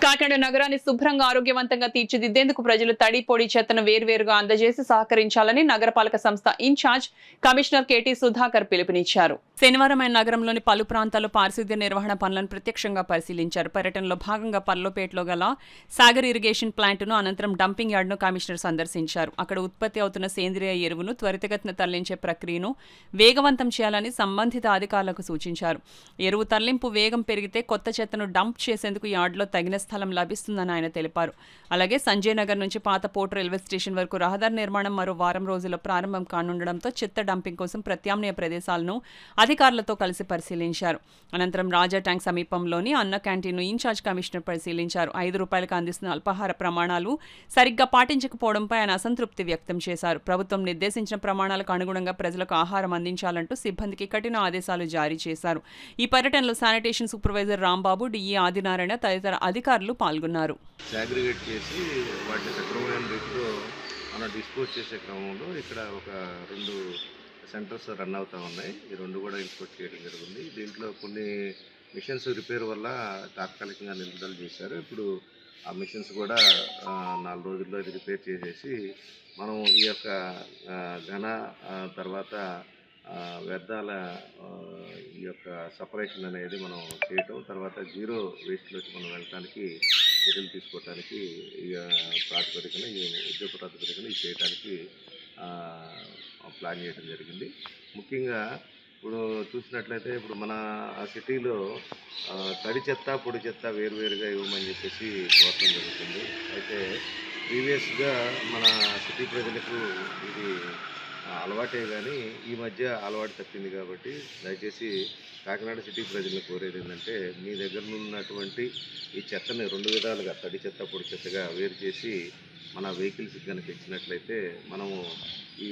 కాకినాడ నగరాన్ని శుభ్రంగా ఆరోగ్యవంతంగా తీర్చిదిద్దేందుకు ప్రజలు తడి పొడి చెత్తను వేర్వేరుగా అందజేసి సహకరించాలని నగరపాలక సంస్థ ఇన్ఛార్జ్ కమిషనర్ కేటీ సుధాకర్ పిలుపునిచ్చారు. శనివారం ఆయన నగరంలోని పలు ప్రాంతాల్లో పారిశుద్ధ్య నిర్వహణ పనులను ప్రత్యక్షంగా పరిశీలించారు. పర్యటనలో భాగంగా పర్లోపేటలో గల సాగర్ ఇరిగేషన్ ప్లాంట్ను అనంతరం డంపింగ్ యార్డ్ను కమిషనర్ సందర్శించారు. అక్కడ ఉత్పత్తి అవుతున్న సేంద్రియ ఎరువును త్వరితగతిన తరలించే ప్రక్రియను వేగవంతం చేయాలని సంబంధిత అధికారులకు సూచించారు. ఎరువు తరలింపు వేగం పెరిగితే కొత్త చెత్తను డంప్ చేసేందుకు యార్డులో తగిన స్థలం లభిస్తుందని ఆయన తెలిపారు. అలాగే సంజయ్ నగర్ నుంచి పాత పోర్ట్ రైల్వే స్టేషన్ వరకు రహదారి నిర్మాణం మరో వారం రోజుల్లో ప్రారంభం కానుండడంతో చెత్త డంపింగ్ కోసం ప్రత్యామ్నాయ ప్రదేశాలను అధికారులతో కలిసి పరిశీలించారు. అనంతరం రాజా ట్యాంక్ సమీపంలోని అన్న క్యాంటీన్ను ఇన్ఛార్జ్ కమిషనర్ పరిశీలించారు. ₹5 అందిస్తున్న అల్పాహార ప్రమాణాలు సరిగ్గా పాటించకపోవడంపై ఆయన అసంతృప్తి వ్యక్తం చేశారు. ప్రభుత్వం నిర్దేశించిన ప్రమాణాలకు అనుగుణంగా ప్రజలకు ఆహారం అందించాలంటూ సిబ్బందికి కఠిన ఆదేశాలు జారీ చేశారు. ఈ పర్యటనలో sanitation supervisor Rambabu, DE Adinarayana తదితర అధికారులు పాల్గొన్నారు. సాగ్రిగేట్ చేసి వాటిని సక్రమమైన రీతిలో మనం డిస్పోజ్ చేసే క్రమంలో ఇక్కడ ఒక 2 సెంటర్స్ రన్ అవుతూ ఉన్నాయి. ఈ 2 కూడా ఇన్స్పెక్ట్ చేయడం జరిగింది. దీంట్లో కొన్ని మిషన్స్ రిపేర్ వల్ల తాత్కాలికంగా నిలుపుదల చేశారు. ఇప్పుడు ఆ మిషన్స్ కూడా 4 రోజుల్లో ఇది రిపేర్ చేసేసి మనం ఈ యొక్క ఘన తర్వాత వ్యర్థాల ఈ యొక్క సపరేషన్ అనేది మనం చేయటం, తర్వాత జీరో వేస్ట్లోకి మనం వెళ్ళటానికి చర్యలు తీసుకోవటానికి ప్రాతిపదికన యుద్ధ ప్రాతిపదికన ఇది చేయడానికి ప్లాన్ చేయడం జరిగింది. ముఖ్యంగా ఇప్పుడు చూసినట్లయితే ఇప్పుడు మన సిటీలో తడి చెత్త పొడి చెత్త వేరువేరుగా ఇవ్వమని చెప్పేసి కోరటం జరుగుతుంది. అయితే ప్రీవియస్గా మన సిటీ ప్రజలకు ఇది అలవాటే కానీ ఈ మధ్య అలవాటు తప్పింది. కాబట్టి దయచేసి కాకినాడ సిటీ ప్రజలను కోరేది ఏంటంటే, మీ దగ్గర ఉన్నటువంటి ఈ చెత్తని 2 విధాలుగా తడి చెత్త పొడి చెత్తగా వేరు చేసి మన వెహికల్స్కి కనుక ఇచ్చినట్లయితే మనము ఈ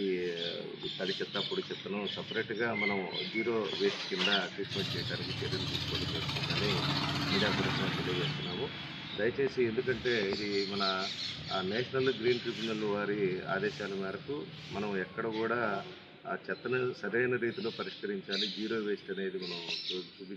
తడి చెత్త పొడి చెత్తను సపరేట్గా మనం జీరో వేస్ట్ కింద ట్రీట్మెంట్ చేయడానికి చర్యలు తీసుకోవడం జరుగుతుందని మీడియా పరిశ్రమ తెలియజేస్తున్నాము. దయచేసి ఎందుకంటే ఇది మన నేషనల్ గ్రీన్ ట్రిబ్యునల్ వారి ఆదేశాల మేరకు మనం ఎక్కడ కూడా ఆ చెత్తను సరైన రీతిలో పరిష్కరించాలి, జీరో వేస్ట్ అనేది మనం చూపించాలి.